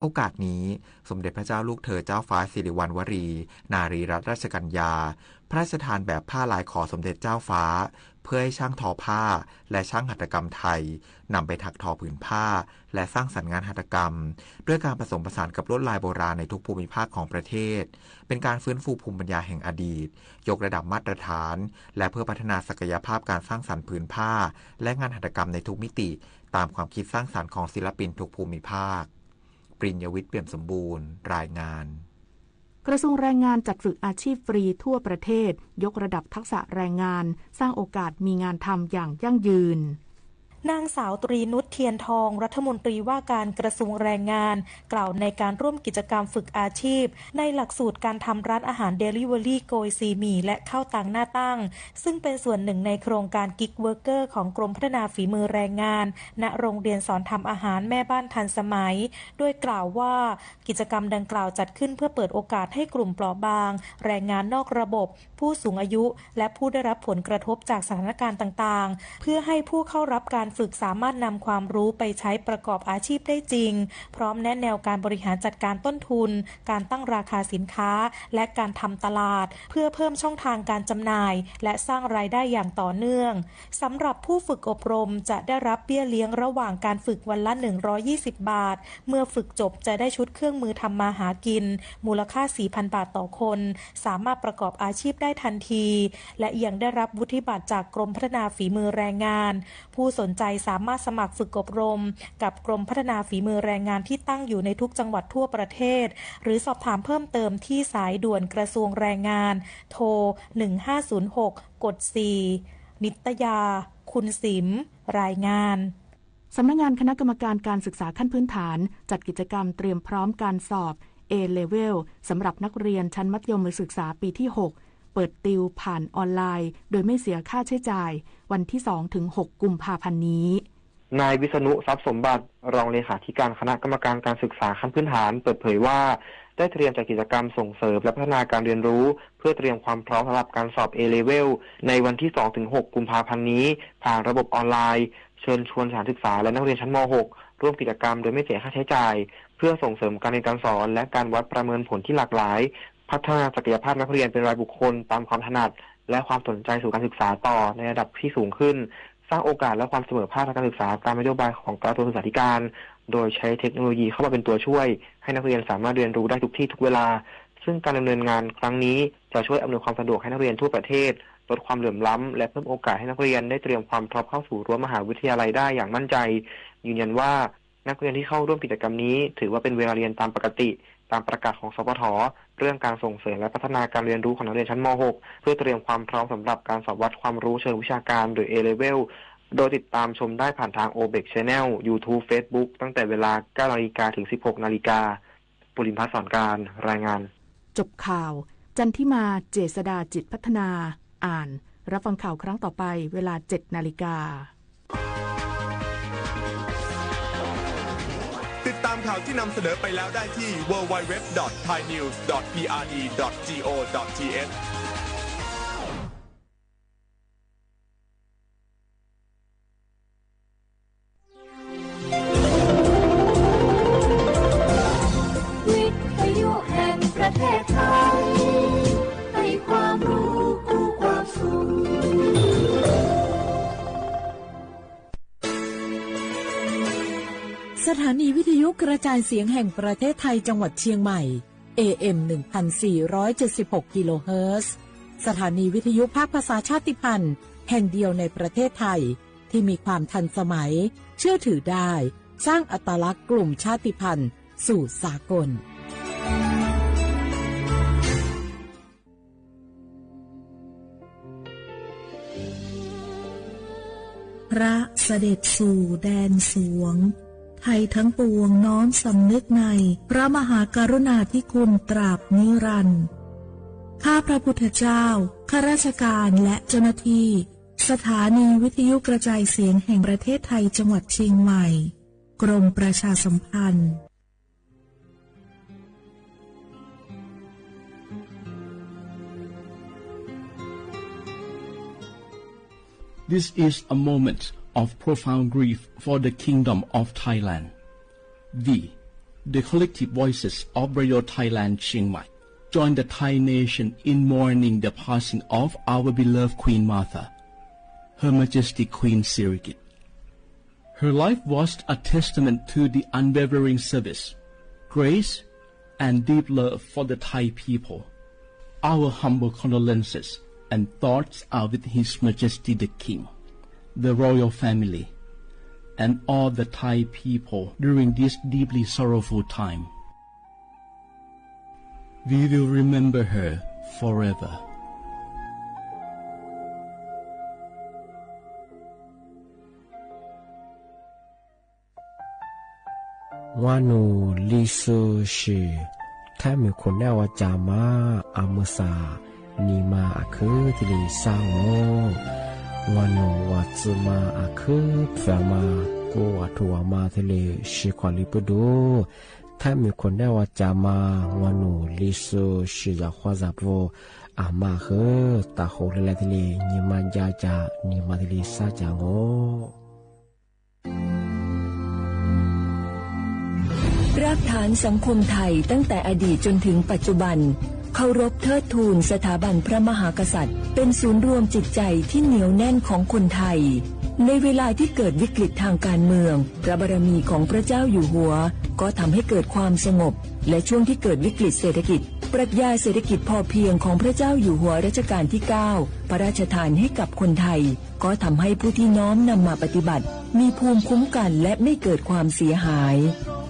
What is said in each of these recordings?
โอกาสนี้สมเด็จพระเจ้าลูกเธอเจ้าฟ้าสิริวัณวรีนารีรัตนราชกัญญาพระราชทานแบบผ้าลายขอสมเด็จเจ้าฟ้าเพื่อให้ช่างทอผ้าและช่างหัตถกรรมไทยนำไปถักทอผืนผ้าและสร้างสรรค์งานหัตถกรรมด้วยการผสมผสานกับลวดลายโบราณในทุกภูมิภาคของประเทศเป็นการฟื้นฟูภูมิปัญญาแห่งอดีตยกระดับมาตรฐานและเพื่อพัฒนาศักยภาพการสร้างสรรค์ผืนผ้าและงานหัตถกรรมในทุกมิติตามความคิดสร้างสรรค์ของศิลปินทุกภูมิภาคปริญญวิทย์เปี่ยมสมบูรณ์รายงานกระทรวงแรงงานจัดฝึกอาชีพฟรีทั่วประเทศยกระดับทักษะแรงงานสร้างโอกาสมีงานทำอย่างยั่งยืนนางสาวตรีนุชเทียนทองรัฐมนตรีว่าการกระทรวงแรงงานกล่าวในการร่วมกิจกรรมฝึกอาชีพในหลักสูตรการทำร้านอาหารเดลิเวอรี่โกยซีหมี่และข้าวตังหน้าตั้งซึ่งเป็นส่วนหนึ่งในโครงการกิ๊กเวิร์กเกอร์ของกรมพัฒนาฝีมือแรงงานณโรงเรียนสอนทำอาหารแม่บ้านทันสมัยโดยกล่าวว่ากิจกรรมดังกล่าวจัดขึ้นเพื่อเปิดโอกาสให้กลุ่มเปราะบางแรงงานนอกระบบผู้สูงอายุและผู้ได้รับผลกระทบจากสถานการณ์ต่างๆเพื่อให้ผู้เข้ารับการฝึกสามารถนำความรู้ไปใช้ประกอบอาชีพได้จริงพร้อมแนะแนวการบริหารจัดการต้นทุนการตั้งราคาสินค้าและการทำตลาดเพื่อเพิ่มช่องทางการจำหน่ายและสร้างรายได้อย่างต่อเนื่องสำหรับผู้ฝึกอบรมจะได้รับเบี้ยเลี้ยงระหว่างการฝึกวันละ120บาทเมื่อฝึกจบจะได้ชุดเครื่องมือทำมาหากินมูลค่า 4,000 บาทต่อคนสามารถประกอบอาชีพได้ทันทีและยังได้รับวุฒิบัตรจากกรมพัฒนาฝีมือแรงงานผู้สนใจสามารถสมัครฝึกอบรมกับกรมพัฒนาฝีมือแรงงานที่ตั้งอยู่ในทุกจังหวัดทั่วประเทศหรือสอบถามเพิ่มเติมที่สายด่วนกระทรวงแรงงานโทร1506กด4นิตยาคุณสิมรายงานสำนักงานคณะกรรมการการศึกษาขั้นพื้นฐานจัดกิจกรรมเตรียมพร้อมการสอบ A-Level สำหรับนักเรียนชั้นมัธยมศึกษาปีที่6เปิดติวผ่านออนไลน์โดยไม่เสียค่าใช้จ่ายวันที่ 2-6 กุมภาพันธ์นี้นายวิษณุทรัพย์สมบัติรองเลขาธิการคณะกรรมการการศึกษาขั้นพื้นฐานเปิดเผยว่าได้เตรียมจัดกิจกรรมส่งเสริมและพัฒนาการเรียนรู้เพื่อเตรียมความพร้อมสำหรับการสอบ A-Level ในวันที่ 2-6 กุมภาพันธ์นี้ผ่านระบบออนไลน์เชิญชวนสถานศึกษาและนักเรียนชั้นม.6 ร่วมกิจกรรมโดยไม่เสียค่าใช้จ่ายเพื่อส่งเสริมการเรียนการสอนและการวัดประเมินผลที่หลากหลายพัฒนาศักยภาพนักเรียนเป็นรายบุคคลตามความถนัดและความสนใจสู่การศึกษาต่อในระดับที่สูงขึ้นสร้างโอกาสและความเสมอภาคทางการศึกษาตามนโยบายของกระทรวงศึกษาธิการโดยใช้เทคโนโลยีเข้ามาเป็นตัวช่วยให้นักเรียนสามารถเรียนรู้ได้ทุกที่ทุกเวลาซึ่งการดำเนินงานครั้งนี้จะช่วยอำนวยความสะดวกให้นักเรียนทั่วประเทศลดความเหลื่อมล้ำและเพิ่มโอกาสให้นักเรียนได้เตรียมความพร้อมเข้าสู่รั้วมหาวิทยาลัยได้อย่างมั่นใจยืนยันว่านักเรียนที่เข้าร่วมกิจกรรมนี้ถือว่าเป็นเวลาเรียนตามปกติตามประกาศของสปท.เรื่องการส่งเสริมและพัฒนาการเรียนรู้ของนักเรียนชั้นม.6 เพื่อเตรียมความพร้อมสำหรับการสอบวัดความรู้เชิงวิชาการหรือ A-Level โดยติดตามชมได้ผ่านทาง OBEC Channel YouTube Facebook ตั้งแต่เวลา 9:00 น.ถึง 16:00 น.ปุริมพัฒน์สอนการรายงานจบข่าวจันทิมาเจษฎาจิตพัฒนาอ่านรับฟังข่าวครั้งต่อไปเวลา 7:00 น.ติดตามข่าวที่นำเสนอไปแล้วได้ที่ www.thainews.prd.go.thวิทยุแห่งประเทศไทยให้ความรู้คู่ความสุขสถานีวิทยุกระจายเสียงแห่งประเทศไทยจังหวัดเชียงใหม่ AM 1476 กิโลเฮิรตซ์สถานีวิทยุภาคภาษาชาติพันธุ์แห่งเดียวในประเทศไทยที่มีความทันสมัยเชื่อถือได้สร้างอัตลักษณ์กลุ่มชาติพันธุ์สู่สากลพระเสด็จสู่แดนสวงไทยทั้งปวงน้อมสำนึกในพระมหากรุณาธิคุณตราบนิรันดร์ข้าพระพุทธเจ้าข้าราชการและเจ้าหน้าที่สถานีวิทยุกระจายเสียงแห่งประเทศไทยจังหวัดเชียงใหม่กรมประชาสัมพันธ์ This is a moment of profound grief for the Kingdom of Thailand. We, the collective voices of Radio Thailand Chiang Mai join the Thai nation in mourning the passing of our beloved Queen Martha, Her Majesty Queen Sirikit. Her life was a testament to the unwavering service, grace, and deep love for the Thai people. Our humble condolences and thoughts are with His Majesty the King, the royal family, and all the Thai people during this deeply sorrowful time. We will remember her forever. วานูลิซูชีถ้ามีคนแนวจามาอามุสานีมาอาคือที่ลิซาโงวานูวาซึมาอาคือเฟมากูวัตุวามาที่ลิชิควาลิปดูถ้ามีคนแนวจามาวานูลิซูชีจะขวาจับโวอามาคือตาโหเลที่ลินีมาจาจานีมาที่ลิซาจาโงรากฐานสังคมไทยตั้งแต่อดีตจนถึงปัจจุบันเคารพเทิดทูนสถาบันพระมหากษัตริย์เป็นศูนย์รวมจิตใจที่เหนียวแน่นของคนไทยในเวลาที่เกิดวิกฤตทางการเมืองพระบารมีของพระเจ้าอยู่หัวก็ทำให้เกิดความสงบและช่วงที่เกิดวิกฤตเศรษฐกิจปรัชญาเศรษฐกิจพอเพียงของพระเจ้าอยู่หัวรัชกาลที่ 9พระราชทานให้กับคนไทยก็ทำให้ผู้ที่น้อมนำมาปฏิบัติมีภูมิคุ้มกันและไม่เกิดความเสียหาย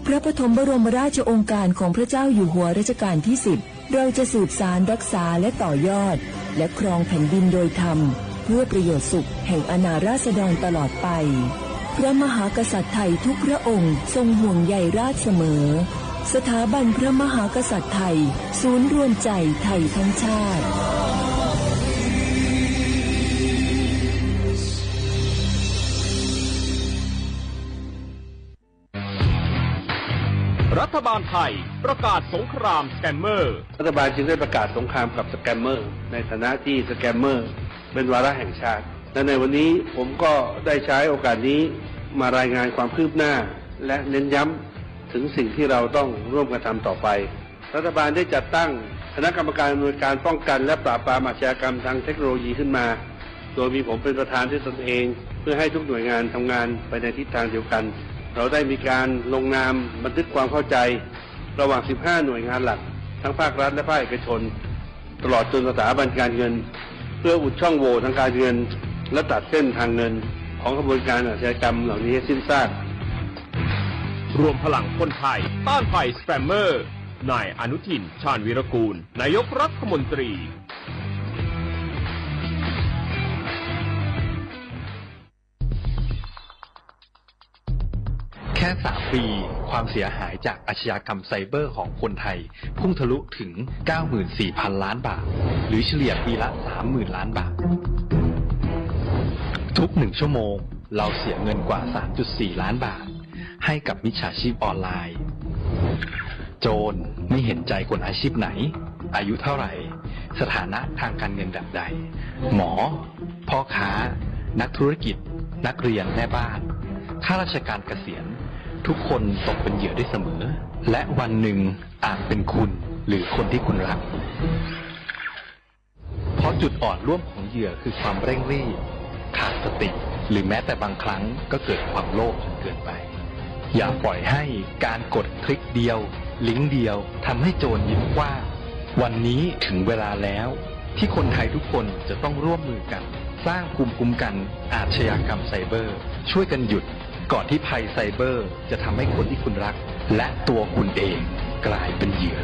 พระปฐมบรมราชโองการของพระเจ้าอยู่หัวรัชกาลที่ 10เราจะสืบสานรักษาและต่อยอดและครองแผ่นดินโดยธรรมเพื่อประโยชน์สุขแห่งอาณาราษฎรตลอดไปพระมหากษัตริย์ไทยทุกพระองค์ทรงห่วงใยราชเสมอสถาบันพระมหากษัตริย์ไทยศูนย์รวมใจไทยทั้งชาติรัฐบาลไทยประกาศสงครามสแกมเมอร์รัฐบาลจึงได้ประกาศสงครามกับสแกมเมอร์ในฐานะที่สแกมเมอร์เป็นวาระแห่งชาติและในวันนี้ผมก็ได้ใช้โอกาสนี้มารายงานความคืบหน้าและเน้นย้ำถึงสิ่งที่เราต้องร่วมกันทำต่อไปรัฐบาลได้จัดตั้งคณะกรรมการอำนวยการป้องกันและปราบปรามอาชญากรรมทางเทคโนโลยีขึ้นมาโดยมีผมเป็นประธานด้วยตนเองเพื่อให้ทุกหน่วยงานทำงานไปในทิศทางเดียวกันเราได้มีการลงนามบันทึกความเข้าใจระหว่าง 15 หน่วยงานหลักทั้งภาครัฐและภาคเอกชนตลอดจนสถาบันการเงินเพื่ออุดช่องโหว่ทางการเงินและตัดเส้นทางเงินของกระบวนการอาชญากรรมเหล่านี้ให้สิ้นซากรวมพลังคนไทยต้านภัยสแกมเมอร์นายอนุทินชาญวีรกูลนายกรัฐมนตรีแค่3 ปีความเสียหายจากอาชญากรรมไซเบอร์ของคนไทยพุ่งทะลุถึง 94,000 ล้านบาทหรือเฉลี่ยปีละ 30,000 ล้านบาททุก1 ชั่วโมงเราเสียเงินกว่า 3.4 ล้านบาทให้กับมิจฉาชีพออนไลน์โจรไม่เห็นใจคนอาชีพไหนอายุเท่าไหร่สถานะทางการเงินแบบใดหมอพ่อค้านักธุรกิจนักเรียนแม่บ้านข้าราชการเกษียณทุกคนตกเป็นเหยื่อได้เสมอและวันหนึ่งอาจเป็นคุณหรือคนที่คุณรักเพราะจุดอ่อนร่วมของเหยื่อคือความเร่งรีบขาดสติหรือแม้แต่บางครั้งก็เกิดความโลภจนเกินไปอย่าปล่อยให้การกดคลิกเดียวลิงก์เดียวทำให้โจรยิ้มกว้างวันนี้ถึงเวลาแล้วที่คนไทยทุกคนจะต้องร่วมมือกันสร้างภูมิคุ้มกันอาชญากรรมไซเบอร์ช่วยกันหยุดก่อนที่ภัยไซเบอร์จะทำให้คนที่คุณรักและตัวคุณเองกลายเป็นเหยื่อ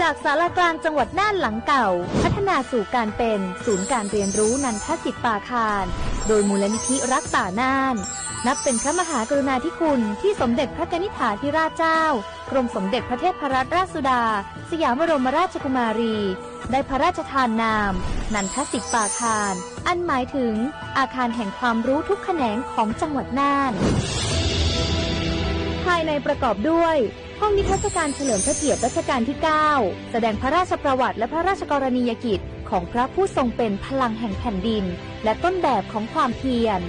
จากศาลากลางจังหวัดน่านหลังเก่าพัฒนาสู่การเป็นศูนย์การเรียนรู้นันทศิษย์ป่าคารโดยมูลนิธิรักป่าน่านนับเป็นพระมหากรุณาธิคุณที่สมเด็จพระกนิษฐาธิราชเจ้ากรมสมเด็จพระเทพรัตนราชสุดาสยามบรมราชกุมารีได้พระราชทานนามนันทศิษย์ป่าคารอันหมายถึงอาคารแห่งความรู้ทุกแขนงของจังหวัดน่านภายในประกอบด้วยห้องนิทรรศการเฉลิมพระเกียรติรัชกาลที่ 9แสดงพระราชประวัติและพระราชกรณียกิจ ของพระผู้ทรงเป็นพลังแห่งแผ่นดินและต้นแบบของความเพียร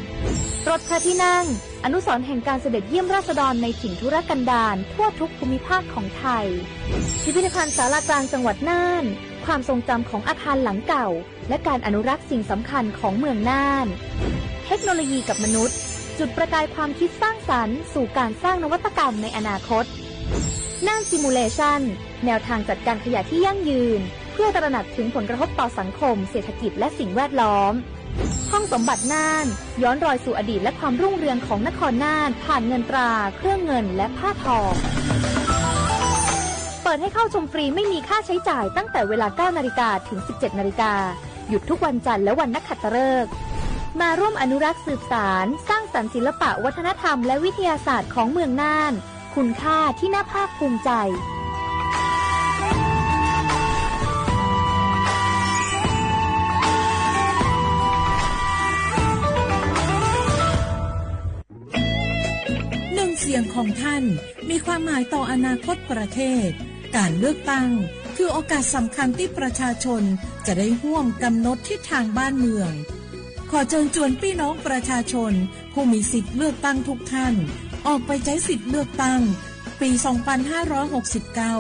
รถพระที่นั่งอนุสรณ์แห่งการเสด็จเยี่ยมราษฎรในถิ่นทุรกันดารทั่วทุกภูมิภาคของไทยพิพิธภัณฑ์ศาลากลางจังหวัดน่านความทรงจำของอาคารหลังเก่าและการอนุรักษ์สิ่งสำคัญของเมืองน่านเทคโนโลยีกับมนุษย์จุดประกายความคิดสร้างสรรค์สู่การสร้างนวัตกรรมในอนาคตน่านซิมูเลชันแนวทางจัดการขยะที่ยั่งยืนเพื่อตระหนักถึงผลกระทบต่อสังคมเศรษฐกิจและสิ่งแวดล้อมห้องสมบัติน่านย้อนรอยสู่อดีตและความรุ่งเรืองของนครน่านผ่านเงินตราเครื่องเงินและผ้าทองเปิดให้เข้าชมฟรีไม่มีค่าใช้จ่ายตั้งแต่เวลา 9 นาฬิกาถึง 17 นาฬิกาหยุดทุกวันจันทร์และวันนักขัตฤกษ์มาร่วมอนุรักษ์สืบสานสร้างสรรค์ศิลปะวัฒนธรรมและวิทยาศาสตร์ของเมืองน่านคุณค่าที่น่าภาคภูมิใจเสียงของท่านมีความหมายต่ออนาคตประเทศการเลือกตั้งคือโอกาสสำคัญที่ประชาชนจะได้ร่วมกำหนดทิศทางบ้านเมืองขอเชิญชวนพี่น้องประชาชนผู้มีสิทธิ์เลือกตั้งทุกท่านออกไปใช้สิทธิ์เลือกตั้งปี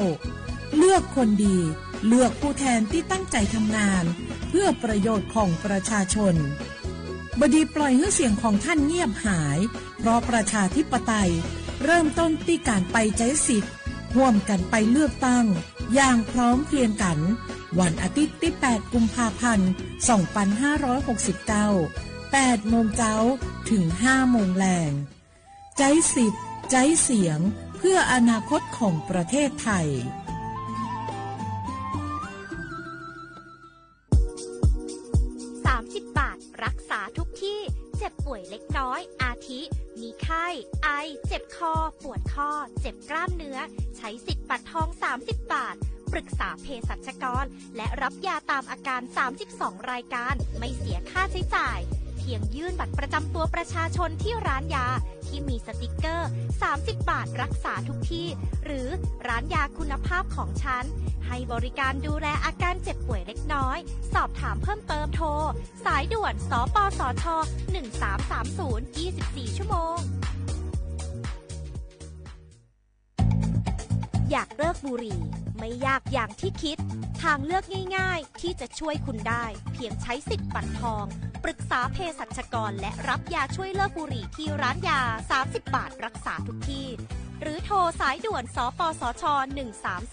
2569 เลือกคนดีเลือกผู้แทนที่ตั้งใจทำงานเพื่อประโยชน์ของประชาชนบดีปล่อยให้เสียงของท่านเงียบหายเพราะประชาธิปไตยเริ่มต้นที่การไปใช้สิทธิ์ร่วมกันไปเลือกตั้งอย่างพร้อมเพรียงกันวันอาทิตย์ที่ 8 กุมภาพันธ์ 2569 8 โมงเช้าถึง 5 โมงแลงใช้สิทธิ์ใช้เสียงเพื่ออนาคตของประเทศไทย30 บาทรักษาทุกที่เจ็บป่วยเล็กน้อยอาทิมีไข้ไอเจ็บคอปวดข้อเจ็บกล้ามเนื้อใช้สิทธิ์บัตรทอง30 บาทปรึกษาเภสัชกรและรับยาตามอาการ32รายการไม่เสียค่าใช้จ่ายเพียงยื่นบัตรประจำตัวประชาชนที่ร้านยาที่มีสติกเกอร์30 บาทรักษาทุกที่หรือร้านยาคุณภาพของฉันให้บริการดูแลอาการเจ็บป่วยเล็กน้อยสอบถามเพิ่มเติมโทรสายด่วนสปสช1330 24 ชั่วโมงอยากเลิกบุหรี่ไม่ยากอย่างที่คิดทางเลือกง่ายๆที่จะช่วยคุณได้เพียงใช้สิทธิ์บัตรทองปรึกษาเภสัชกรและรับยาช่วยเลิกบุหรี่ที่ร้านยา30 บาทรักษาทุกที่หรือโทรสายด่วนสปสช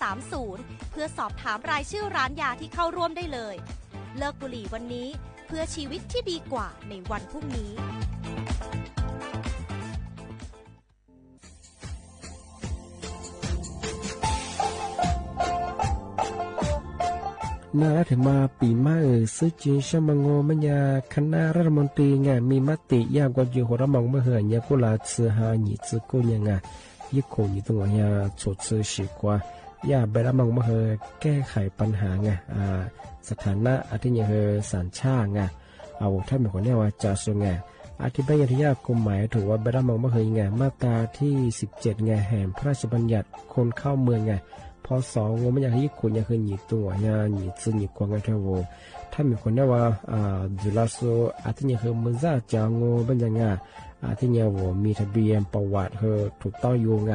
1330เพื่อสอบถามรายชื่อร้านยาที่เข้าร่วมได้เลยเลิกบุหรี่วันนี้เพื่อชีวิตที่ดีกว่าในวันพรุ่งนี้น่าถึงมาปีใหม่ซึ่งจีนชมังโงมันยาคณะรัฐมนตรีไงมีมติยากกว่าอยู่หัวระมองเมื่อเหือนยากุลาซือหาหนีซือกุยังไงยิ่งคงอยู่ตรงนี้โฉดซือฉีกว่ายาเบลมองเมื่อเหือแก้ไขปัญหาไงสถานะอาทิตย์เหือสัญชาติไงเอาถ้ามีคนเนี่ยว่าจะส่งไงอธิบายที่ยากกฎหมายถือว่าเบลมองเมื่อเหือไงมาตราที่17ไงแห่งพระราชบัญญัติคนเข้าเมืองไงพอสองงมันอยากให้คนอยากให้หนีตัวเนี่ยหนีซึหนีกวางกันเท่าโวถ้ามีคนเนี่ยว่าจุลาโซอาทิตย์เนี่ยคือมือซาจางโง่เป็นยังไงอาทิตย์เนี่ยโวมีทะเบียนประวัติเธอถูกต้องอยู่ไง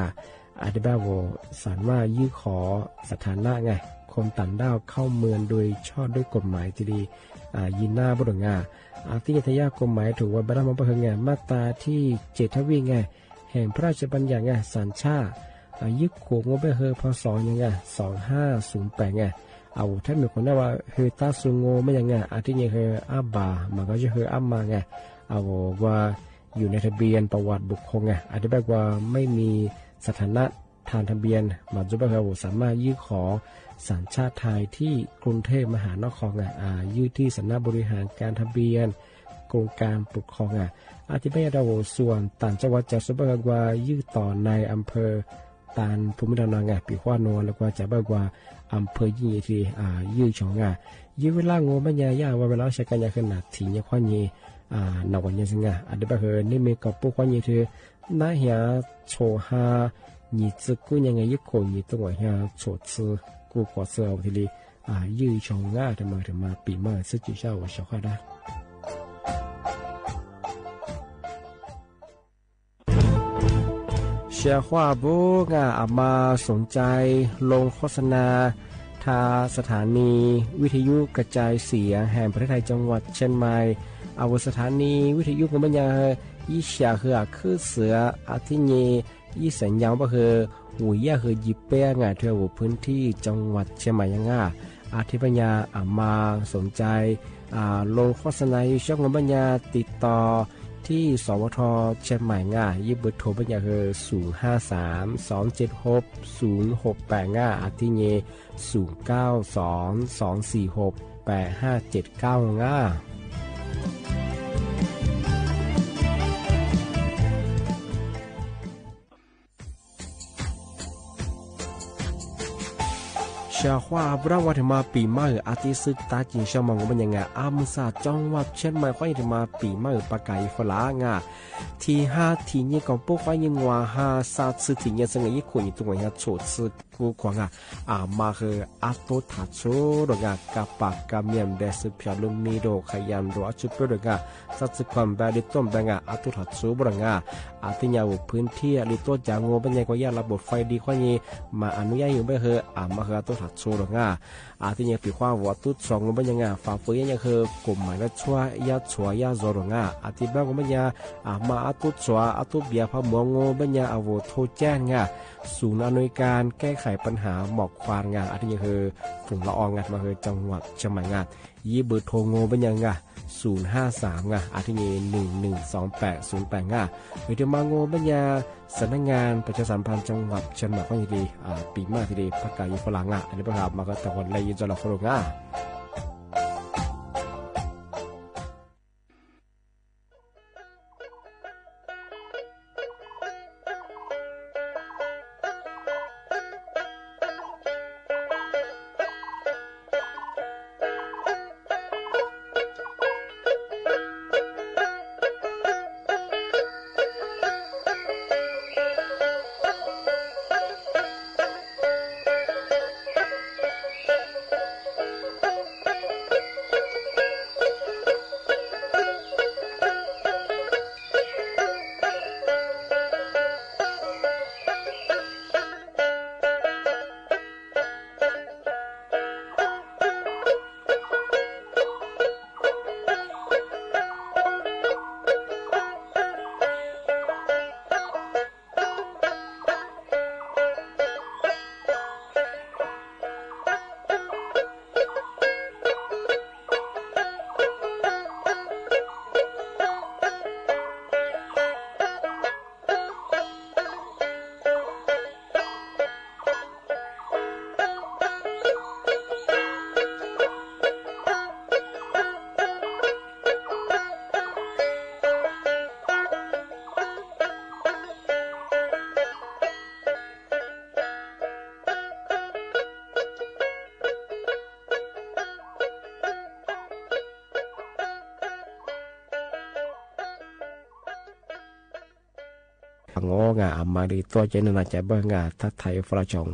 อาทิตย์แบบโวสามารถยื่นขอสถานะไงคนต่างด้าวเข้าเมืองโดยชอบด้วยกฎหมายที่ดียินหน้าบุรุษไงอาทิตย์ทยากฎหมายถือว่าบรรดามันเป็นไงมาตราที่7ทวีไงแห่งพระราชบัญญัติไงสัญชาติยึดขวงงบไปเฮอพศยังไง2508ไงเอาถ้ามีคนได้ว่าเฮตาซุงโงไม่ยังไงอาทิตย์นี้เฮอาบามันก็จะเฮอามาไงเอาว่าอยู่ในทะเบียนประวัติบุคคลไงอาจจะแบบว่าไม่มีสถานะทางทะเบียนมันจะแบบว่าสามารถยื่นขอสัญชาติไทยที่กรุงเทพมหานครไงยื่นที่สำนักบริหารการทะเบียนกรมการปกครองไงอาทิตย์นี้เราส่วนต่างจังหวัดจะสุบแบบว่ายื่นต่อในอำเภอตานภูมิลำเนาไงปีขวานนแล้วก็จะแบบว่าอำเภอยี่ที่ยืดช่องไงยืดเวลางูไม่ยายาว่าเวลาใช้กันยาขนาดถี่เนี่ยขวานยี่หนักกว่านี้สิไงอันนี้แบบเฮนี่มีกับพวกขวานยี่ที่น่าเหี้ยโชฮาหนีซึกูยังไงยึดโขหนีตัวเหี้ยโฉดซื้อกูขอเสือทีดี日穷的么比么自己下我小块的เชื่อว่าบุกอามาสนใจลงโฆษณาทาสถานีวิทยุกระจายเสียงแห่งประเทศไทยจังหวัดเชียงใหม่อาวสถานีวิทยุของมันยังยี่เสียคือเสืออาทิเยยี่สัญญาณก็คือหัวยาคือยิบเป้งเที่ยวพื้นที่จังหวัดเชียงใหม่ยังอาทิปัญญาอามาสนใจลงโฆษณาช่องของปัญญาติดต่อที่สวทเชียงใหม่ยิบเบอร์โทรปัญญาคือ053-276-0685อาทิเย0922468579ชาว่าบรางวัลมาปีใหม่อาทิตย์ตาจิงชาวมังมันยังอามุสาจังหวัดเชียงใหม่ควายมาปีใหม่ปากไก่ฝรั่งที่5ที่นี้ก็ปุ๊กควายยังว่า5 3次ที่นี้ซึ่งอีกคนอยู่ตรงนี้โฉดซึ่งกูควางมาคืออาตุทัชโร่ดงกับปากกับเมียนเดสพิอาลุมิโดขยันรัวจุดเปิดดงสัตว์ความแบบลิต้มดงอาตุทัชโร่บงอาทิตย์ยาวพื้นที่ลิโต้จางโง่เป็นยังก็ยาระบบไฟดีควายมาอนุญาตอยู่ไม่คือมาคืออาตุทัชโร่ดงอาทิตย์ยังปีความว่าตุดสองเป็นยังฝ่าฝืนยังคือกลุ่มหมายละชัวยาชัวยาโซดงอาทิตย์บ้างเป็นยังมาอาตุชัวอาตุเบียพะมัวโง่เป็นยังอโวโทแจ้งศูนย์อำนวยการแก้ไขปัญหาหมอกควันอาทิตย์ยังคือฝุ่นละอองมาคือจังหวัดเชียงใหม่ยี่เบอร์โทรโง่เป็นยัง053อาทิตย์112808หรือมาโง่เป็นยังสำนักงานประชาสัมพันธ์จังหวัดเชียงใหม่ก็ดีปีมากทีเดียวประกาศฝรั่งอันนี้ประกาศมาก็แต่วันไรยินจอละฝรั่งงองมาดีตัวเจนน่าจะบ้างทักไทยฝรั่งจง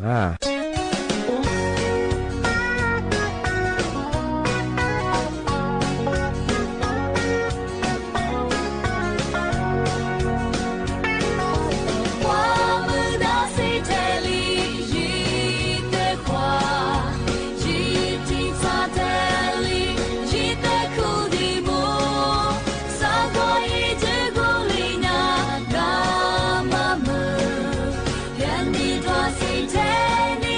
你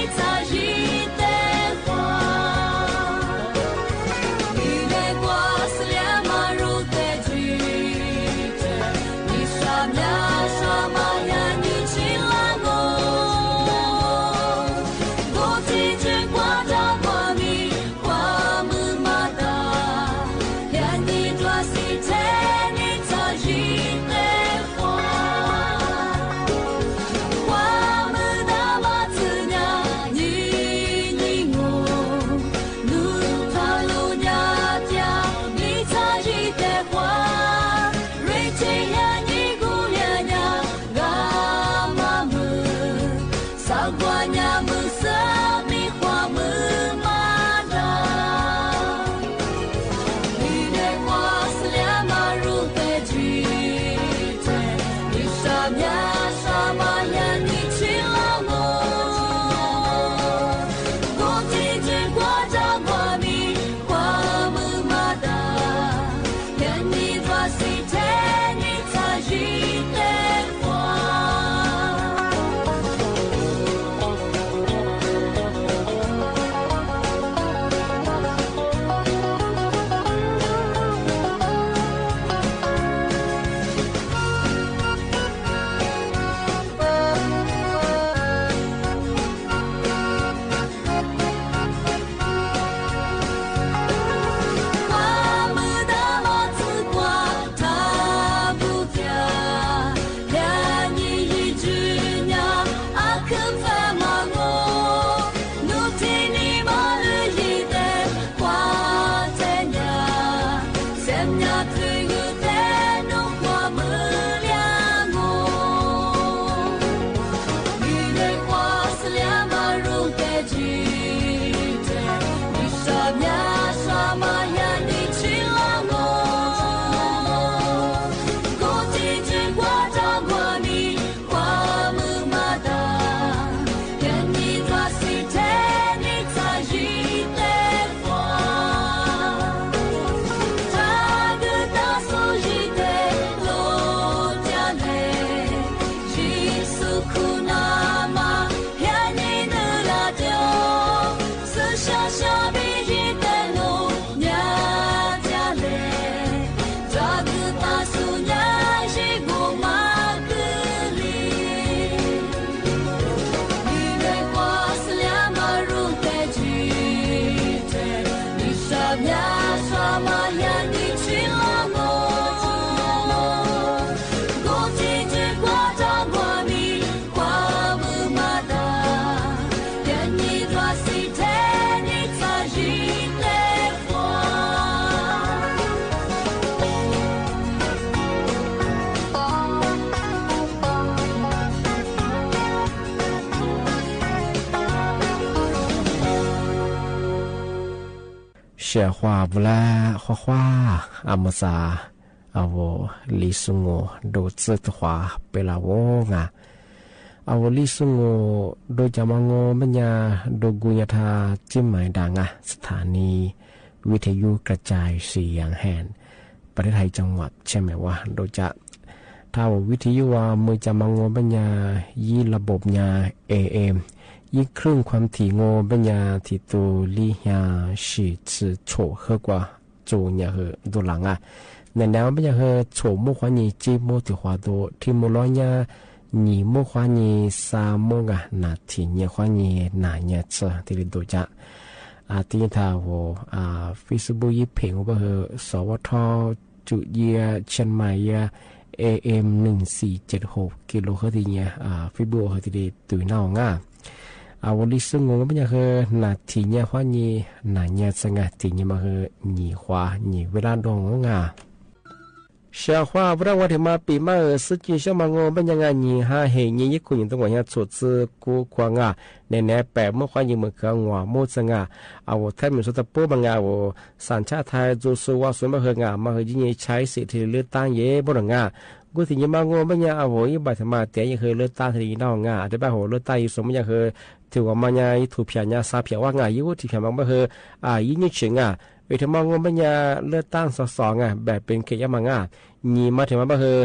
写话不啦画画阿么啥啊我李松我都知的话贝拉我啊อาวุลิสุงโอโดยจามางโอมัญญาโดกุยธาจิ้มหมายดังสถานีวิทยุกระจายเสียงแห่งประเทศไทยจังหวัดใช่ไหมว่าโดยจะถ้าวิทยุว่ามือจามางโอมัญญายี่ระบบยา AM ยี่ครึ่งความถี่โงมัญญาที่ตัวลี่ยาสีชื่อโฉเฮกว่าโจเนี่ยเฮตัวหลังในแนวมัญญาเฮโฉมุขวานีจีโมติขวาโตที่มุลอยา你莫花你沙漠那天你花你那日子这里多加第一他我Facebook 一屏我和สวทจุเยียเชียงใหม่ AM 1476กิโลเฮิรตซ์เนี่ยFacebook เฮที่ตุยน่องวันนี้ซึ่ง我们也和那天你花你那日子天你嘛和你花你เวลาดองเช้าว่าพระวันที่มาปีมาสุดที่เช้ามางงเป็นยังไงนี่ฮะเฮียยี่คุณยังต้องว่าสุดซื้อกูควงในแนวแปะเมื่อควายยังมือเกงว่ามูสังเอาแทบเหมือนสุดตะปูบางสัญชาติไทยจูสูว่าส่วนมาเฮงมาเฮยิ่งใช้สิทธิเลือกตั้งเย่บ่หงกูถึงยังมางงเป็นยังเอายี่บัตรมาแต่ยังเคยเลือกตั้งที่น้องแต่บ้าเลือกตั้งอยู่สมัยยังเคยถือว่ามันยังถูกเพียงซาเพียว่ายี่กูที่เพียงบางเฮยิ่งเฉียงเวทมองว่าปัญญาเลือกตั้งสองแบบเป็นเขตยามังนีมาถึงมาคือ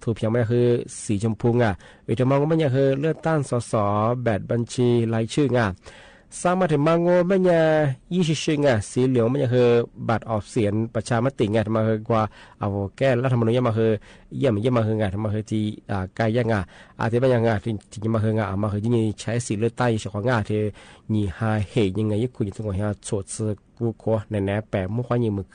ถูกเพียงมาคือสีชมพูเวทมองว่าปัญญาคือเลือกตั้งสแบบบัญชีรายชื่อสร้างมาถึงมังโง่ปัญญา20ชื่อสีเหลืองปัญญาคือบัตรออกเสียงประชามติมาคือกว่าเอาแก้รัฐธรรมนูญมาคือเยี่ยมมาคือมาคือที่กายยังที่ปัญญาที่มาคือมาคือที่ใช้สีเลือกตั้งเฉพาะที่นี่หาเหตุยังไงยิ่งคุยตรงนี้โฉดซื้อกูขอในแนวแปะมุ่งความยิ่งมือ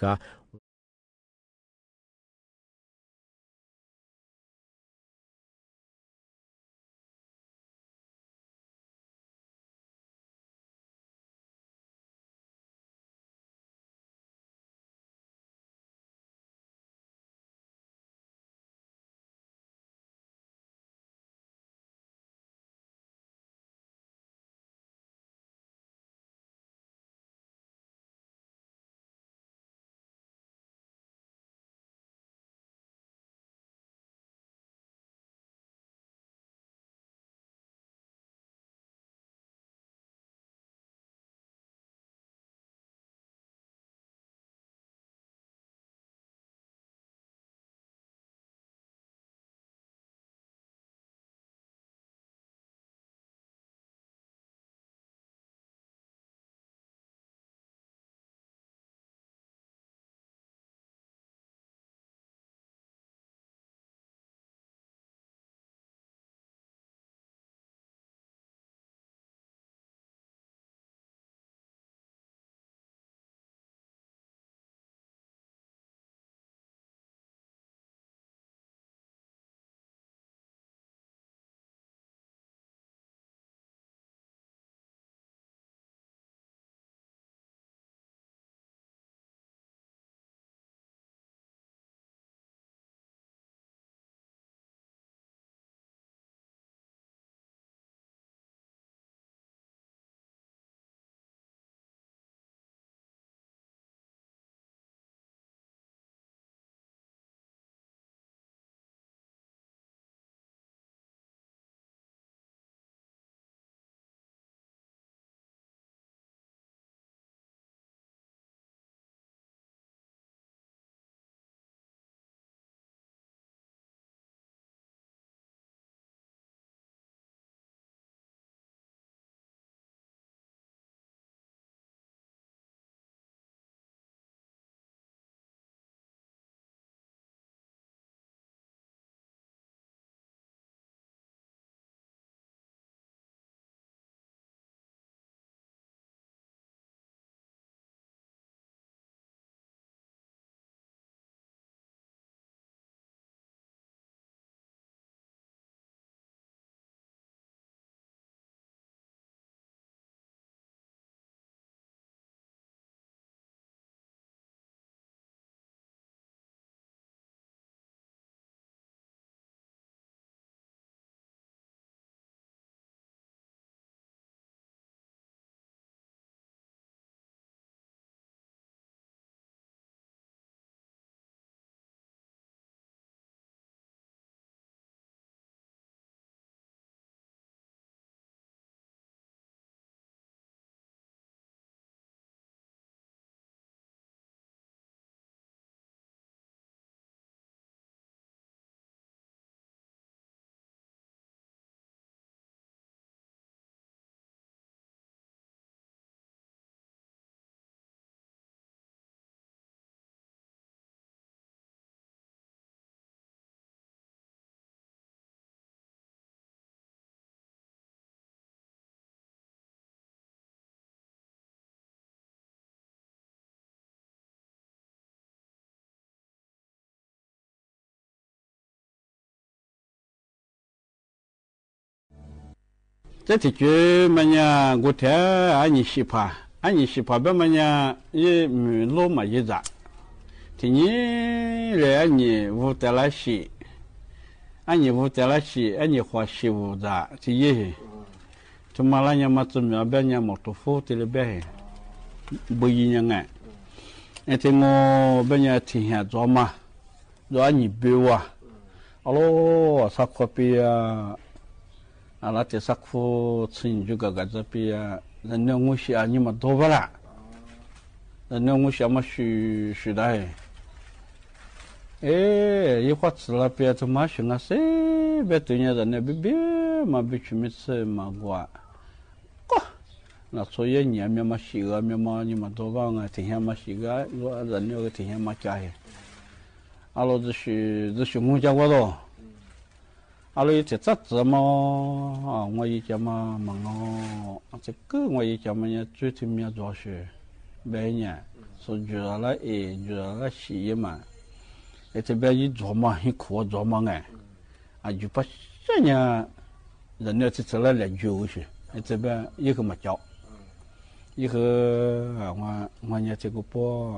这提举么呀？我听俺你西帕别么呀？也路嘛一扎，提你来俺你乌得来西，俺你乌得来西，俺你花西乌扎，提也，他妈啦伢嘛做苗别伢毛多富提了别，不一样哎，那天我别伢提下做嘛，做俺你别哇，阿罗啥可别啊？阿拉这啥苦吃你就个这边啊，人家我想你们多不啦？人家我想么许的哎，一会儿吃了别他妈行啊，谁别对人家人家别嘛别去没吃嘛过，那所以年面嘛洗个面嘛你们多帮啊，天天嘛洗个，我人家个天天嘛家嘿，阿拉这是我家我咯。阿拉这杂志嘛，啊，我以前嘛问哦，这个我以前嘛也最听面做事，每年说觉得了觉得了洗嘛，这边一做嘛，一苦做嘛哎，啊就把这呢，人家这来教去，这边一个没教，一个啊我也这个不，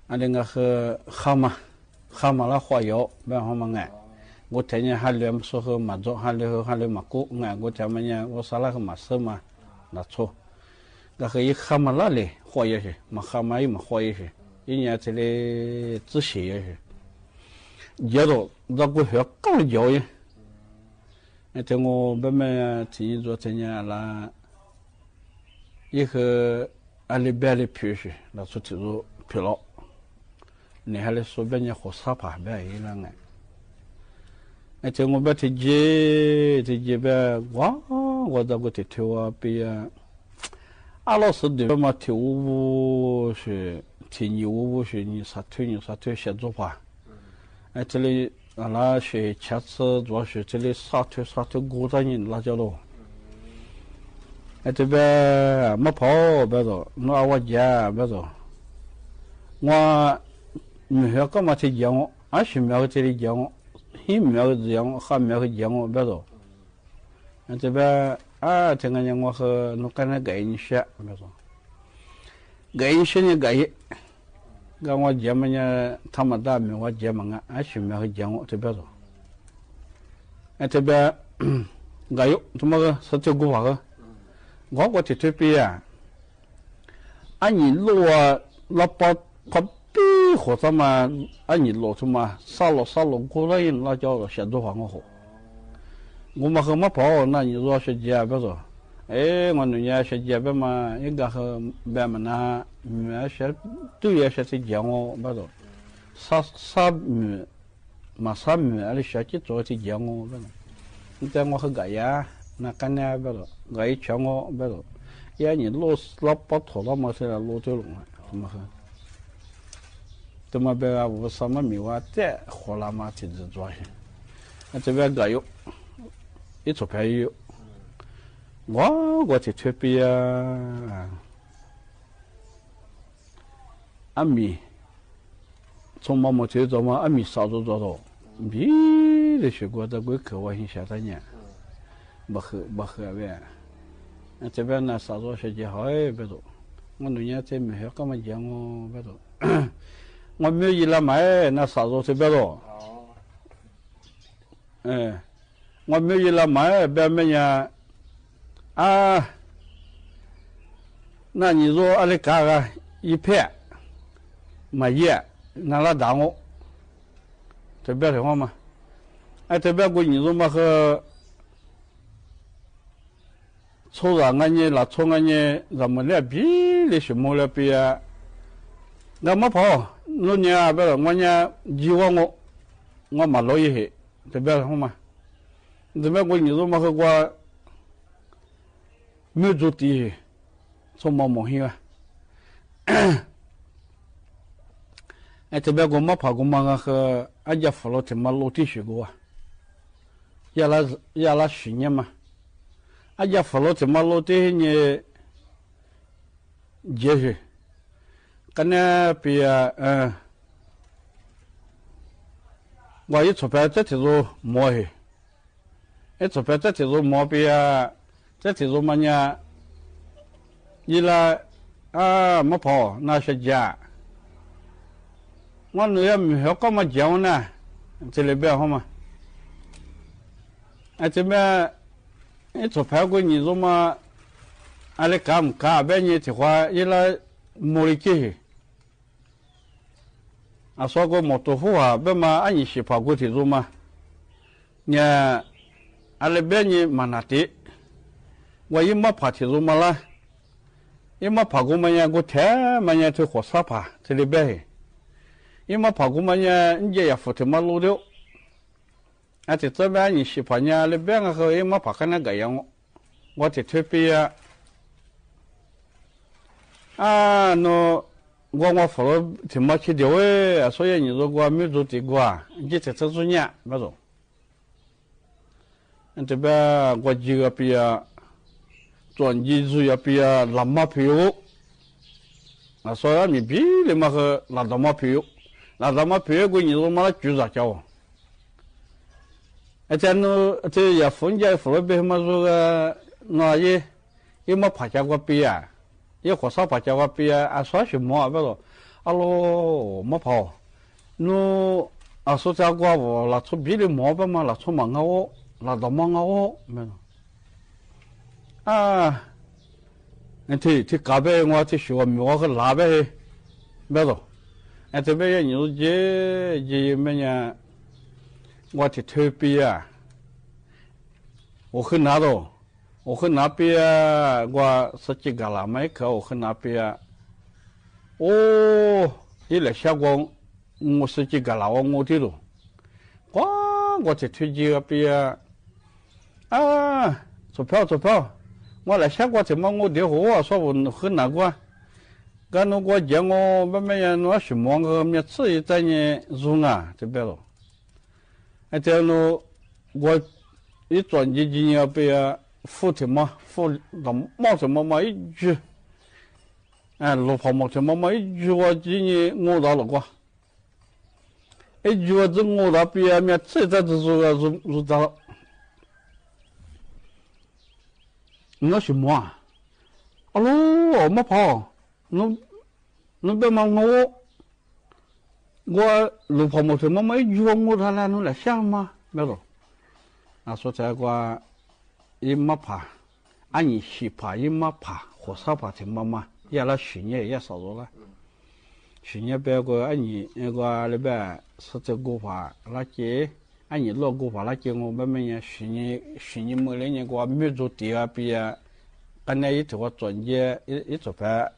啊那个和蛤蟆了花药，别蛤蟆哎。我天天还连说和马做，还连马过，我天天我啥那个马色嘛，那错，那个一蛤蟆那里花也是，嘛蛤蟆也嘛花也是，一年这里止血也是，接着那个学更教育，那天我慢慢听说天天啦，一个阿里边的皮是，那出去做疲劳，你还来说别人喝沙帕别一样哎。这我把这几呗，我这个跳啊比啊，阿老师对嘛跳舞是跳舞是你啥腿写作吧？这里俺那学前次主要是这里啥腿鼓着你那叫咯。这边没跑别走，那我家别走，我没学干嘛去讲我，俺学没有这里讲我。一苗子养，还苗个养我别走。这边啊，这个人我和侬跟他改一些，别说，改一些呢改一，跟我姐们呢，他们大名我姐们啊，俺去苗个养我这边走。这边改有怎么个是这个话个？我这边啊，俺你路啊，老把或者嘛，按你老出嘛，杀了过来人那叫写作方我好。我们和嘛跑，那你说学姐别说，我那年学姐别嘛，应该和别们那，学对也学这讲我别说，啥那学姐做这讲我别说，你在我和个呀，那干呢别说，我一抢我别说，你老把头了嘛，现在老对了嘛，怎么和？这么别啊，我什么没话再活了嘛，挺执着些。这边个有，一撮便宜有。我这特别啊，阿米从毛毛车做嘛，阿米少做到，米的学过这个课我先写3年，不喝呗。这边呢少做学姐好别多，我那年在没学干嘛讲我别多。我没有一来买，那啥子这边咯？我没有一来买，别么呀？啊，那你说俺的嘎嘎一片买叶，拿来打我，这边的话嘛？这边过你说嘛和抽上俺呢，那抽俺呢，怎么来比的什么来比啊？那么跑。那年啊，别了，我呢，我马老爷，这边好嘛？这边我你说嘛和我没做地，从毛毛线啊。这边我没跑过嘛和俺家扶了这么楼梯学过啊，也拉10年嘛，俺家扶了这么楼梯呢，也是。跟那边我一出牌这条路摸黑，这边这铁路毛病啊，这铁路嘛呢，伊拉啊没跑那些家，我女儿没学干嘛讲呢？这里边好嘛？这边这排骨你说嘛，阿拉干不干？别你的话，伊拉没理解。说过毛豆腐啊，别嘛俺是排骨铁路嘛，呢，阿拉别你嘛那的，我一没排铁路嘛啦，一没排骨嘛呢，我天嘛呢，就火烧排这里边。因为跑过嘛呢，你也扶着嘛路的，这这边你是跑呢，那边个和因为跑看那个样，我得特别那我扶了怎么去的喂，所以你如果没做的话，你这这做呢，没做。这边我几个比转机主要比拉马票，所以你比你嘛和拉到马票。那咱们别个你说嘛举着叫，这这也分家扶了别嘛说个那也没爬家过边啊，也火烧爬家过边啊，说什么不咯？咯没跑，说家过我拿出别的毛病嘛，拿出忙我，拿到忙我没咯？这隔壁我这学我和那边没咯？这边你说这么呢？我的特别我很拿到，我很那边我十几个了没去，我很那边一来下光，我十几个了我的了，我的推荐个边坐票，我来下过怎么我的我说我很难过。干那我讲我慢慢呀，我什么个面吃一在呢用啊，这边咯。这样咯，我一转几斤要被付什么付到冒什么嘛一句，路跑冒什么嘛一句我今年我到了过，一句我这我到边面吃在这入到了，我什么啊？我没跑。侬别忙我路跑没什么嘛，一句我他来侬来想嘛，没咯？说这个一没爬，俺你西爬一没爬，火烧爬什么嘛，也那去年也少了，去年别个俺你那个那边是这个爬那些，俺你老个爬那些我慢慢也去年没来年个没做第二边，俺那一头我转接一做牌。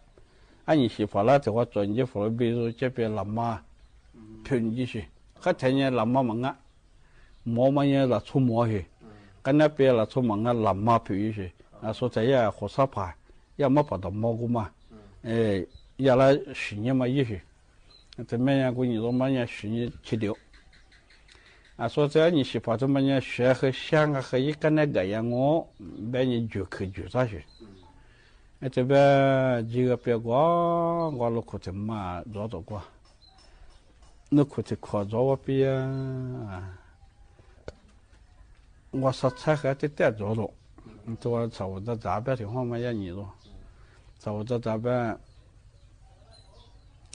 俺你媳妇啦，这话转接扶了，比如这边老妈偏进去，还天天老妈忙啊，毛嘛也拿出毛去，跟那边拿出忙啊，老妈偏去，说这样火烧牌，也没跑到毛个嘛，也来去年嘛也去，这么样过年说嘛也去年去掉，说这样你媳妇这么样学和想啊和一跟那个样我，把你就上去。这边几个别个我都可怎么做过，那可是可做我边我说菜还得带做了，这我找我这杂边的话嘛也你了，找我这杂边，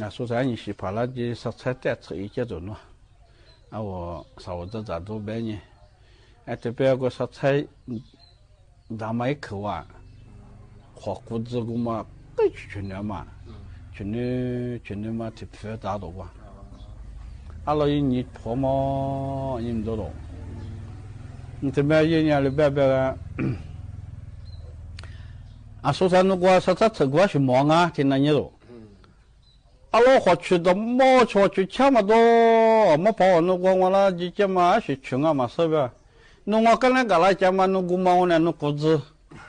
说啥你是怕那的说菜带吃一节做了，我找我这杂多边呢，这边个说菜，咱们一口啊。花谷子个嘛，该去年嘛，去年嘛特别大多吧。阿拉一年破嘛，你们知道？你这边一年里边说啥那个说吃过是忙啊，听那你了。阿拉花去的毛去抢嘛多，没跑那个我那几件嘛是穷啊嘛是吧？那我跟那个来讲嘛，那个嘛我那谷子。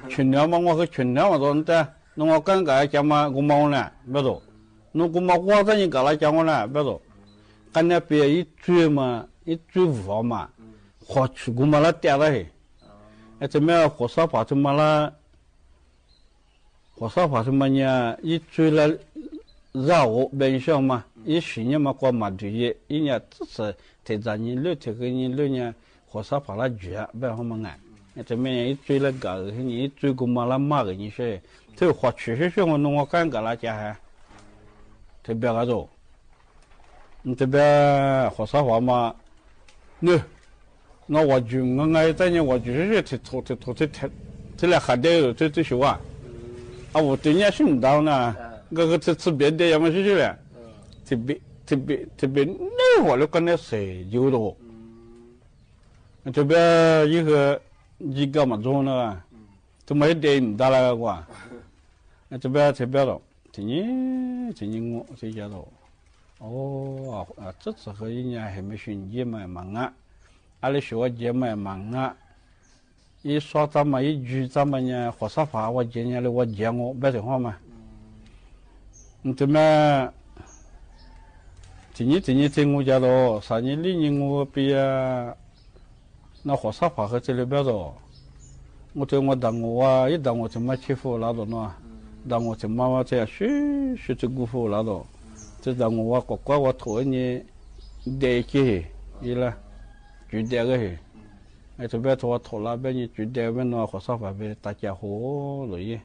群鸟嘛，我和群鸟嘛说的，那我刚刚讲嘛，我忙呢，别说，那我嘛我这你搞来讲我呢，别说，跟那边一追嘛，一追无法嘛，花去我嘛那掉了嘿，这么火烧爬什么啦，火烧爬什么呢？一追了绕我边上嘛，一去年嘛过嘛对一年只是提早年6天和年6年火烧爬了绝，别好嘛俺。这面一追了个，你追过马拉马个你说，这花确实我弄我干个那家还，这边个走，你这边花啥话嘛？那我就我爱在呢，我就是这这来还得这些话，啊，我对人是唔到呢，我这别的要么是了，这边那我就跟那谁有了，这边一个。一个嘛做呢，都没得唔得啦个，这边了，今年我这家头，哦啊，这次和人家还没选节嘛忙啊，阿里学节嘛忙啊，一说咱们一句咱们呢，火烧法我今年的我讲我白的话嘛，这么，今年我家头，3年2年我比啊。那火烧法和这里边的，我当我一当我怎么欺负那种呢？当我怎么这样学这辜负那种，这当我乖我头呢，得起伊了，就这个嘿，这边头那边呢就这边呢火烧法边大家伙了耶。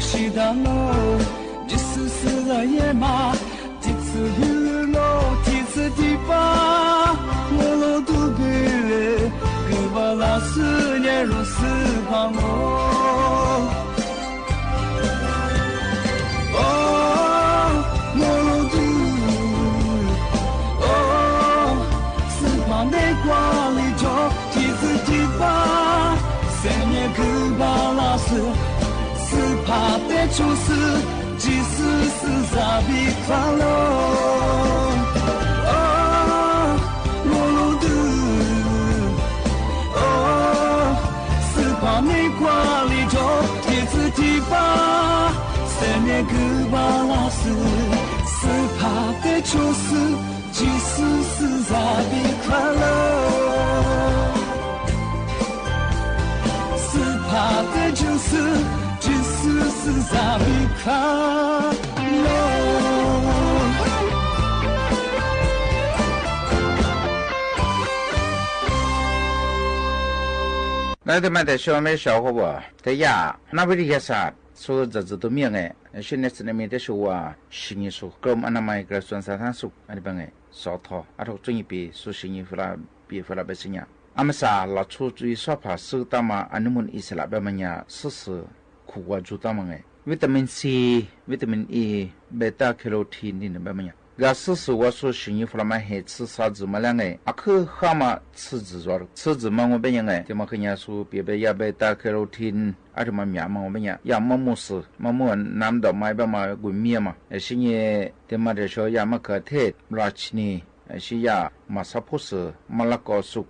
西达喽，即使死了也嘛，几次雨喽，几次地巴，我喽都给了，给巴拉斯年如斯旁哦。哦，我喽都，哦，斯旁内瓜里头，几次地巴，三年给巴拉斯。是怕得出事，即使是傻逼发了。哦，我路的，哦，是怕没挂里头，第次提拔，三年个巴拉斯，是怕得出事，即使是傻逼发了。是怕得出事。只是在离开了。那他妈的小妹小伙伴，在呀，那不是啥，说这都明哎，现在是那边的说啊，新年说，跟我们那么一个算啥他说，那边哎，少套，啊，头专业比说新年回来，比回来不新年，俺们啥老出去耍爬手打嘛，俺们一起来别么呀，试试。苦瓜猪大么哎，维他命 C、维他命 E、贝塔卡罗提你能白么呀？个事实我说新衣服了嘛，还吃啥子嘛两个？啊，可哈嘛吃子做了，吃子嘛我别样哎，他妈跟人家说别别呀贝塔卡罗提，啊他妈面嘛我别样，呀么么事，么么南岛买别嘛滚面嘛，新年他妈的说呀么可特拉起呢，是呀马萨普斯马拉高苏，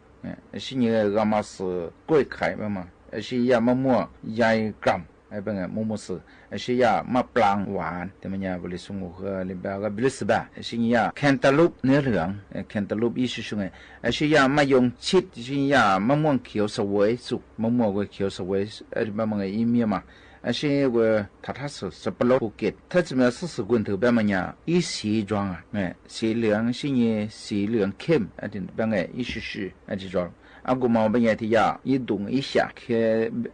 新年个嘛是贵开别嘛，是呀么么1 gram。ไอ้เป็นไงมุมสื่อสิยามะปรางหวานแต่มันยาบริสุทธิ์ก็ลิบาก็บริสุทธิ์สิยาแคนตาลูปเนื้อเหลืองแคนตาลูปอีสุงไอ้สิยามะยงชิดสิยามะม่วงเขียวสวยสุกมะม่วงก็เขียวสวยไอ้แบบมันไงอีเมียมาไอ้สิว่าทัศน์สับปะรดภูเก็ตถ้าจะมาสื่อกุนถือแบบมันยาอีสีจวงสีเหลืองสิยสีเหลืองเข้มไอ้ที่แบบไงอีสุไอ้ที่จวงอากูมาเป็นอย่างที่ยาอีดุงอีฉาแค่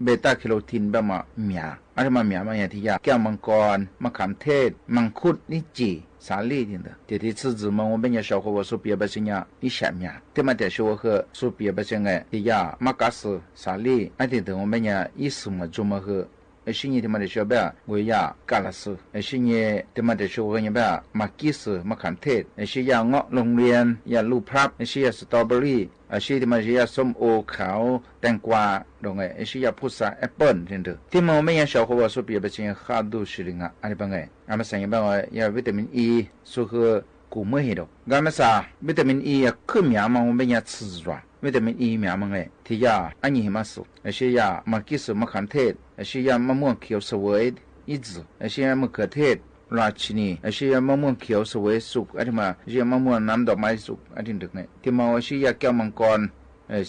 เบต้าแคโรทีนแบบมาเมียอะไรมาเมียมาอย่างที่ยาแก้วมังกรมะขามเทศมังคุดนี่จีสาลีนี่เด้อเดี๋ยวที่ซื้อมา我เป็นอย่าง小伙我说别不是呀一下面แต่มาแต่说和说别不是ไงที่ยามะกาสสาลีไอ้ที่เด้อ我เป็นอย่างอีสมาจุมา和新年他妈的小白，我呀干了事。新年他妈的说我呀白，马吉斯马坎特，是呀我龙莲呀路帕，是呀 strawberry，是他妈是呀ส้มโอขาวแตงกวาตรงไง是呀พุทราแอปเปิ้ล真的。ที่มันไม่ยัง小伙我说别不行，哈都是的啊，安尼办个，俺们上一班我呀维他命 E， 说和古没黑的，俺们啥维他命 E 呀可苗嘛，我们呀吃着。维他命 E 苗嘛个，ที่ยาอันนี้มาสุ是呀马吉斯马坎特，是呀มะม่วงเขียวสวยอีจื是呀มะเขือเทศราชินี是呀มะม่วงเขียวสวยสุกอันที่มา是呀มะม่วงน้ำดอกไม้สุกอันที่ดึกเนี่ยที่มาว่า是呀แก้วมังกร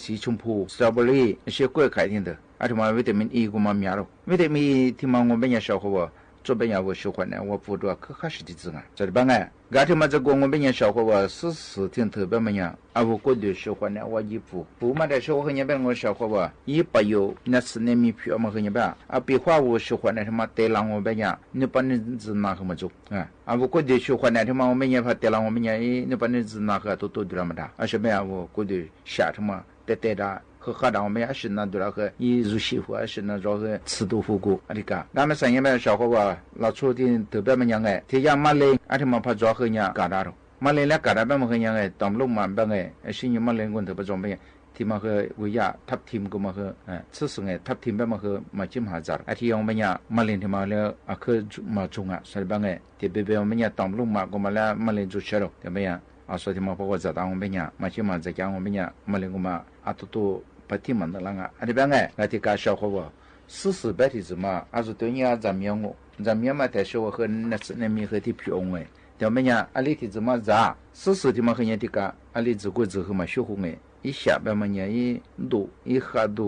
สีชมพูสตรอเบอรี่是กล้วยไข่ที่ดึกอันที่มาวิตามิน E กูมาเมียร์วิตามิน E ที่มา我们也小伙伴这边呀，我喜欢呢，我不多可还是的字啊，这里边哎，刚才嘛这个我们人小伙我是挺特别么样，啊我过度喜欢呢，我衣服，不嘛的小伙那边我小伙我一不有那是那米票嘛和那边啊，别话我喜欢呢什么带浪我边呀，你把你字拿什么做啊？啊我过度喜欢呢，他妈我们也怕带浪我们呀，你把你字拿个都的么的，啊什么呀我过度下什么带的。和河南我们也是那对了和一入西湖也是那种个吃豆腐锅，啊，你讲，俺们上一辈小伙伴老出的特别么样个，他家马来，俺他妈怕抓和人嘎达了，马来了嘎达别么和人个，当路嘛别个，是你马来人特别装备，他妈和为呀ทับทิมก็มา和，吃是个ทับทิม别么和มาจิ้มหาจาร์ที่我们呀马来他妈了啊可嘛中啊，所以别个，他别别我们呀当路嘛，我们了马来做吃了，对不呀？啊，所以他妈包括在当我们呀，嘛จิ้มหา在讲我们呀马来我们啊都。ปฏิมันนั่นละอันนี้เป็นไงนาทีการชาวเขาว่าสื่อแบบที่จะมาอาจจะตัวนี้จำยังงูจำยังมาแต่ชาวเขาเนี่ยเนี่ยมีเขาที่ผิวองค์เดี๋ยวไม่เนี่ยอะไรที่จะมาจ่าสื่อที่มาเขาเนี่ยที่การอะไรจะกูจะเขามาช่วยเขาเนี่ยอีฉาแบบมันเนี่ยอีดูอีขาดู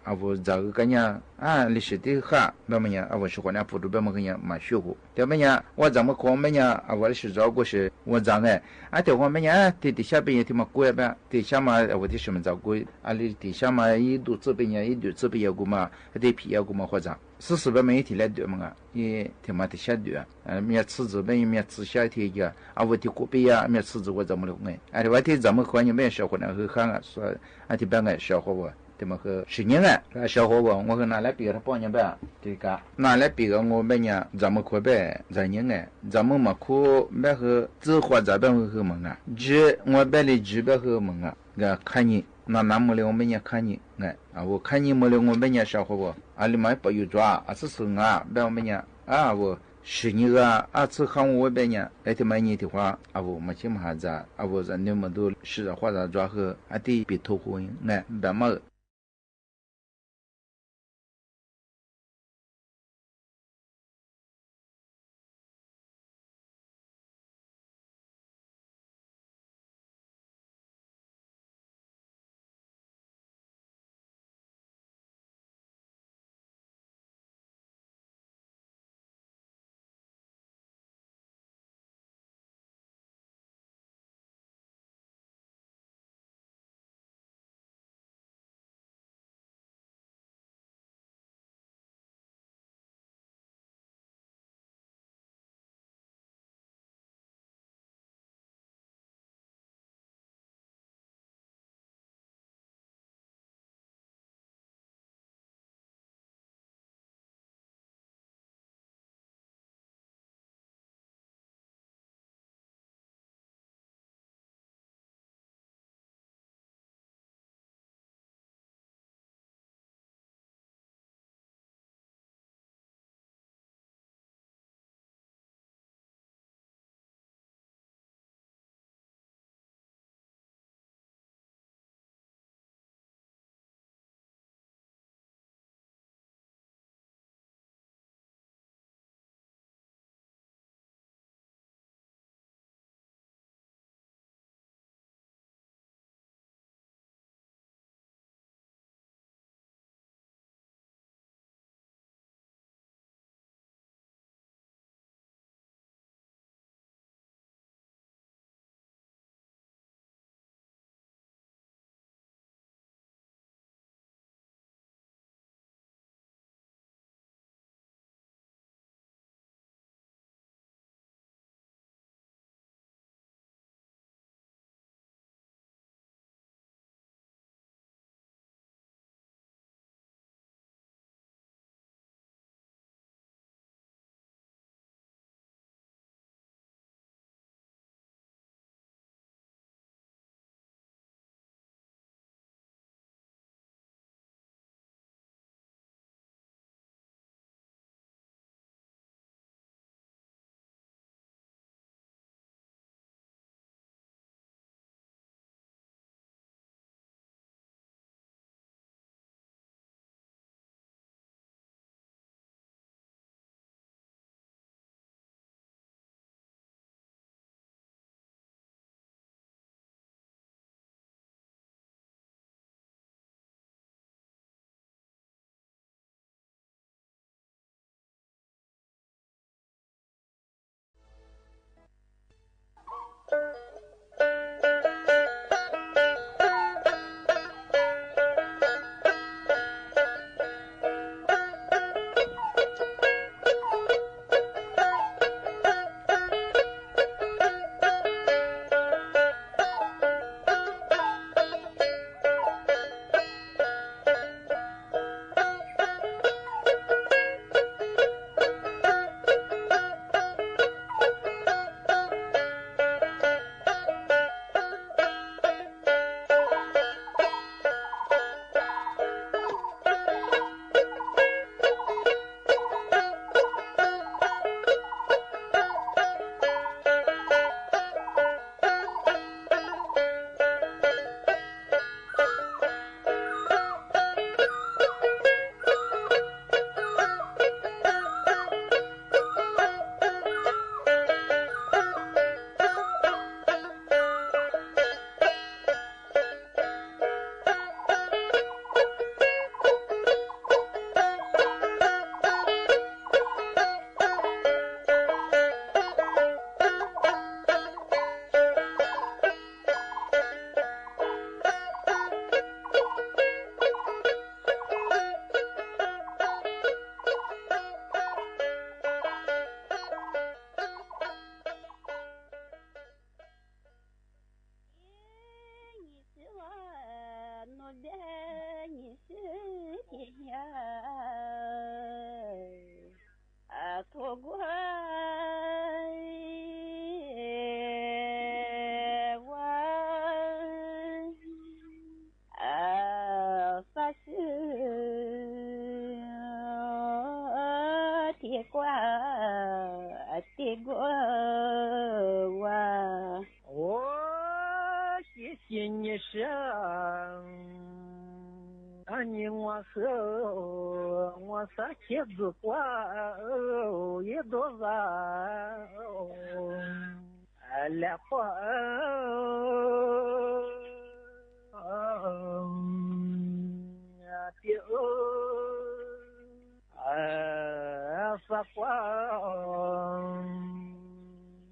啊我这个个呢啊历史的哈那么呢啊我说呢不都那么个呢嘛学过对么呢我怎么看么呢啊我是找过是我这个啊对我么呢底下边的嘛过吧底下嘛我的什么找过啊里底下嘛一度这边呢一度这边有过嘛的皮有过嘛或者40边没提来对么个也他妈的下对啊面吃这边面吃下天个啊我的过边呀面吃这我怎么了哎啊我的怎么看你们小伙呢和看啊说啊这边个小伙我这么个10年啊小伙我和拿来比他半年吧这个拿来比个我们呢怎么可呗2年怎么嘛可没和只花这边和么啊这我别里这边和么啊个看你那么了我们也看你啊我看你没了我们也小伙我啊里面不有抓啊是生啊别我们也啊我10年啊这看我边呢哎这么年的话啊我没去嘛子啊我在那么多是或者抓和啊的比头婚别么铁瓜铁瓜哇，我谢谢你生，你我是我是茄子瓜一朵花，来花。发光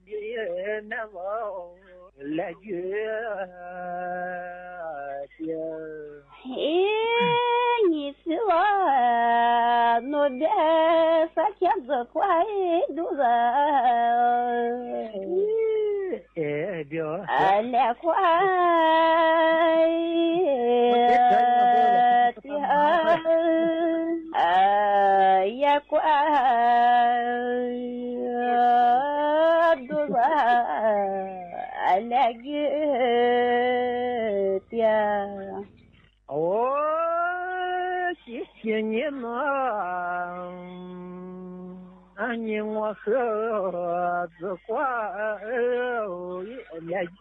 也难忘来觉你是我那边啥天子快都是来快也快都是来个的谢谢你们你我和子瓜也来个